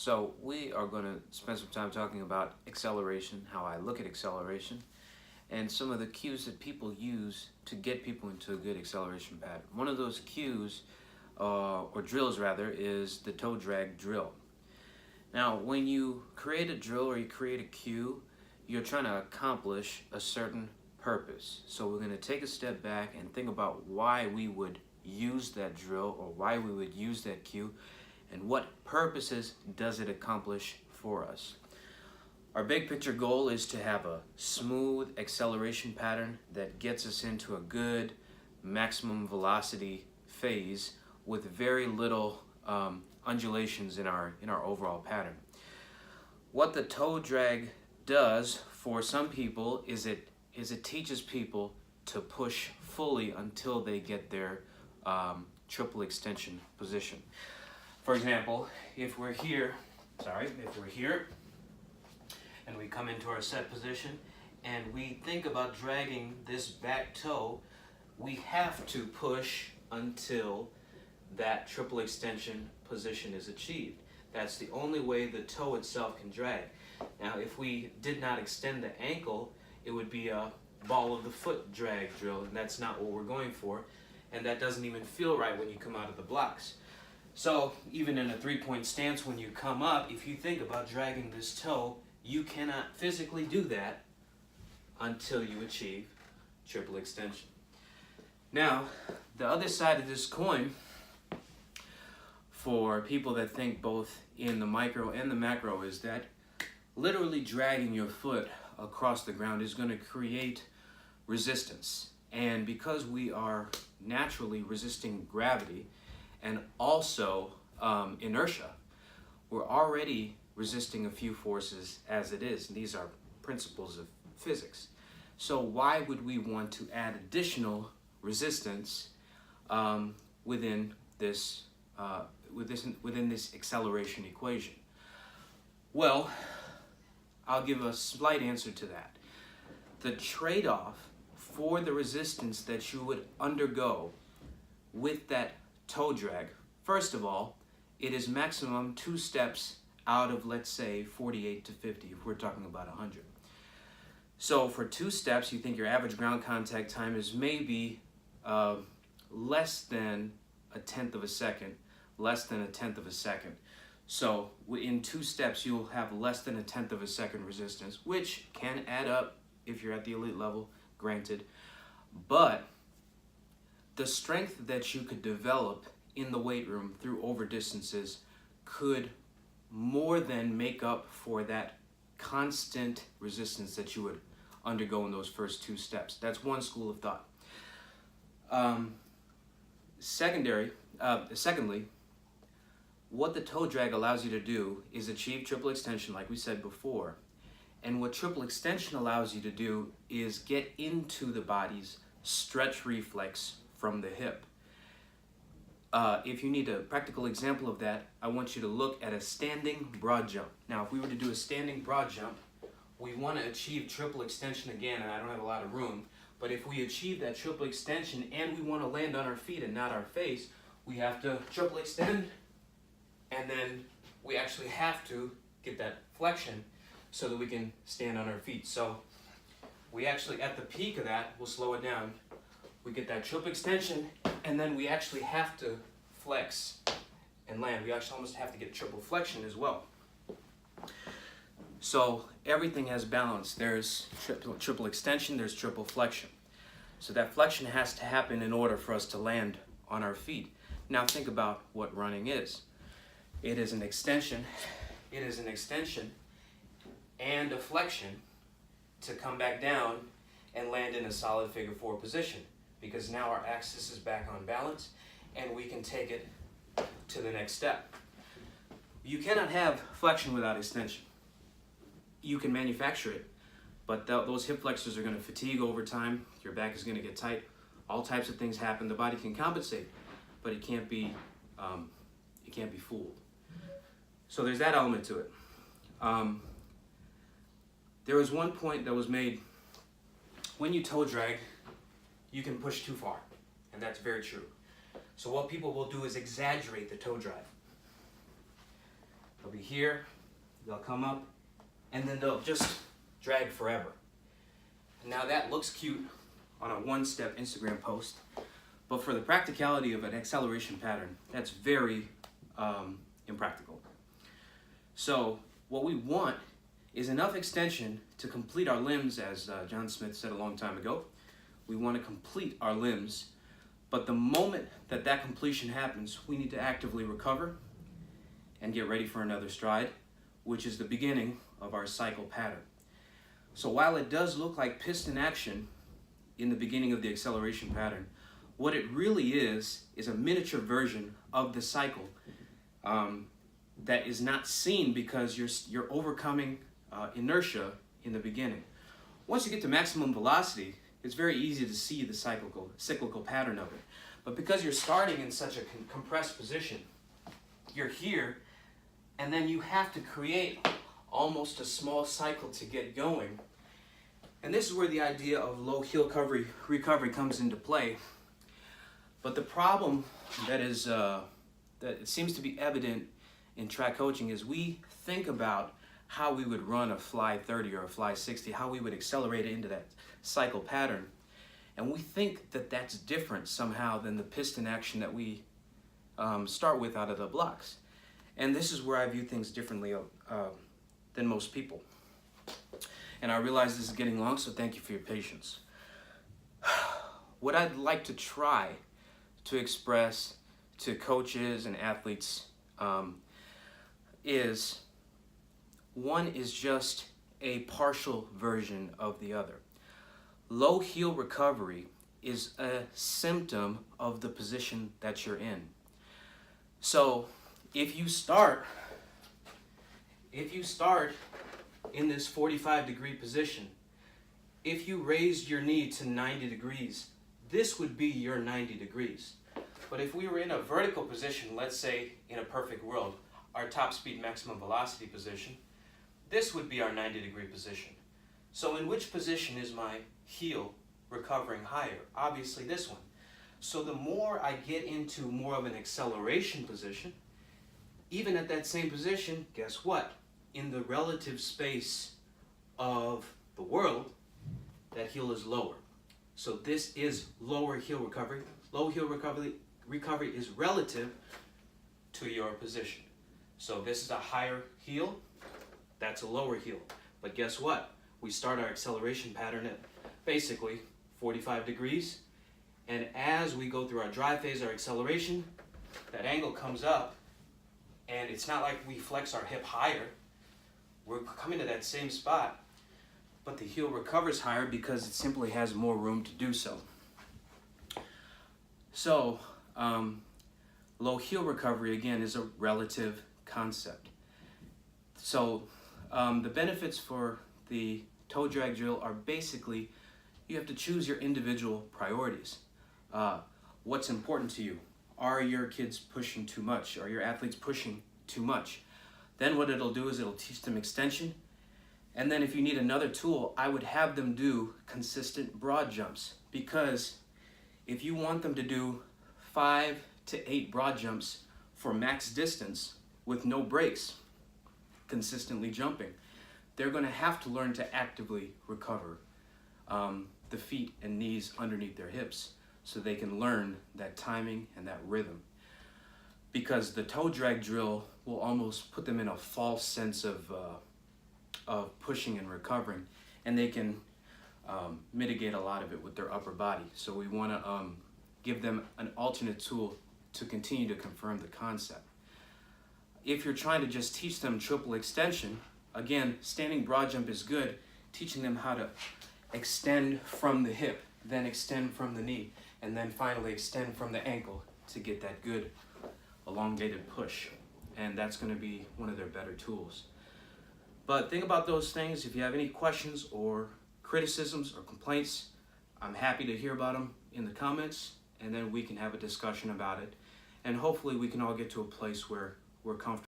So we are going to spend some time talking about acceleration, how I look at acceleration, and some of the cues that people use to get people into a good acceleration pattern. One of those cues, or drills rather, is the toe drag drill. Now, when you create a drill or you create a cue, you're trying to accomplish a certain purpose. So we're going to take a step back and think about why we would use that drill or why we would use that cue and what purposes does it accomplish for us. Our big picture goal is to have a smooth acceleration pattern that gets us into a good maximum velocity phase with very little undulations in our overall pattern. What the toe drag does for some people is it teaches people to push fully until they get their triple extension position. For example, if we're here and we come into our set position and we think about dragging this back toe, we have to push until that triple extension position is achieved. That's the only way the toe itself can drag. Now, if we did not extend the ankle, it would be a ball of the foot drag drill, and that's not what we're going for, and that doesn't even feel right when you come out of the blocks. So even in a three-point stance, when you come up, if you think about dragging this toe, you cannot physically do that until you achieve triple extension. Now, the other side of this coin, for people that think both in the micro and the macro, is that literally dragging your foot across the ground is going to create resistance. And because we are naturally resisting gravity and also inertia, we're already resisting a few forces as it is. And these are principles of physics. So why would we want to add additional resistance within this acceleration equation? Well, I'll give a slight answer to that. The trade-off for the resistance that you would undergo with that toe drag, first of all, it is maximum 2 steps out of, let's say, 48 to 50, if we're talking about 100. So for 2 steps, you think your average ground contact time is maybe less than a tenth of a second. So in 2 steps, you'll have less than a tenth of a second resistance, which can add up if you're at the elite level, granted. But the strength that you could develop in the weight room through over distances could more than make up for that constant resistance that you would undergo in those first 2 steps. That's one school of thought. Secondly, what the toe drag allows you to do is achieve triple extension, like we said before. And what triple extension allows you to do is get into the body's stretch reflex from the hip. If you need a practical example of that, I want you to look at a standing broad jump. Now, if we were to do a standing broad jump, we want to achieve triple extension again, and I don't have a lot of room, but if we achieve that triple extension and we want to land on our feet and not our face, we have to triple extend, and then we actually have to get that flexion so that we can stand on our feet. So we actually, at the peak of that, we'll slow it down. We get that triple extension, and then we actually have to flex and land. We actually almost have to get triple flexion as well. So everything has balance. There's triple extension, there's triple flexion. So that flexion has to happen in order for us to land on our feet. Now think about what running is. It is an extension and a flexion to come back down and land in a solid figure 4 position, because now our axis is back on balance and we can take it to the next step. You cannot have flexion without extension. You can manufacture it, but those hip flexors are going to fatigue over time. Your back is going to get tight. All types of things happen. The body can compensate, but it can't be fooled. So there's that element to it. There was one point that was made. When you toe drag, you can push too far, and that's very true. So what people will do is exaggerate the toe drive. They'll be here, they'll come up, and then they'll just drag forever. Now that looks cute on a one-step Instagram post, but for the practicality of an acceleration pattern, that's very impractical. So what we want is enough extension to complete our limbs, as John Smith said a long time ago. We want to complete our limbs, but the moment that that completion happens, we need to actively recover and get ready for another stride, which is the beginning of our cycle pattern. So while it does look like piston action in the beginning of the acceleration pattern, what it really is a miniature version of the cycle that is not seen because you're overcoming inertia in the beginning. Once you get to maximum velocity, it's very easy to see the cyclical pattern of it. But because you're starting in such a compressed position, you're here, and then you have to create almost a small cycle to get going. And this is where the idea of low heel recovery comes into play. But the problem that it seems to be evident in track coaching is we think about how we would run a fly 30 or a fly 60, how we would accelerate it into that cycle pattern. And we think that that's different somehow than the piston action that we start with out of the blocks. And this is where I view things differently than most people. And I realize this is getting long, so thank you for your patience. What I'd like to try to express to coaches and athletes is one is just a partial version of the other. Low heel recovery is a symptom of the position that you're in. So if you start in this 45-degree position, if you raised your knee to 90 degrees, this would be your 90 degrees. But if we were in a vertical position, let's say in a perfect world, our top speed maximum velocity position, this would be our 90-degree position. So in which position is my heel recovering higher? Obviously this one. So the more I get into more of an acceleration position, even at that same position, guess what? In the relative space of the world, that heel is lower. So this is lower heel recovery. Low heel recovery is relative to your position. So this is a higher heel, that's a lower heel. But guess what? We start our acceleration pattern at basically 45 degrees. And as we go through our drive phase, our acceleration, that angle comes up, and it's not like we flex our hip higher. We're coming to that same spot, but the heel recovers higher because it simply has more room to do so. So, low heel recovery, again, is a relative concept. So, the benefits for the toe drag drill are basically you have to choose your individual priorities. What's important to you? Are your kids pushing too much? Are your athletes pushing too much? Then what it'll do is it'll teach them extension. And then if you need another tool, I would have them do consistent broad jumps, because if you want them to do 5 to 8 broad jumps for max distance with no breaks, consistently jumping, they're going to have to learn to actively recover the feet and knees underneath their hips so they can learn that timing and that rhythm. Because the toe drag drill will almost put them in a false sense of pushing and recovering, and they can mitigate a lot of it with their upper body. So we want to give them an alternate tool to continue to confirm the concept. If you're trying to just teach them triple extension, again, standing broad jump is good, teaching them how to extend from the hip, then extend from the knee, and then finally extend from the ankle to get that good elongated push. And that's going to be one of their better tools. But think about those things. If you have any questions or criticisms or complaints, I'm happy to hear about them in the comments, and then we can have a discussion about it. And hopefully we can all get to a place where we're comfortable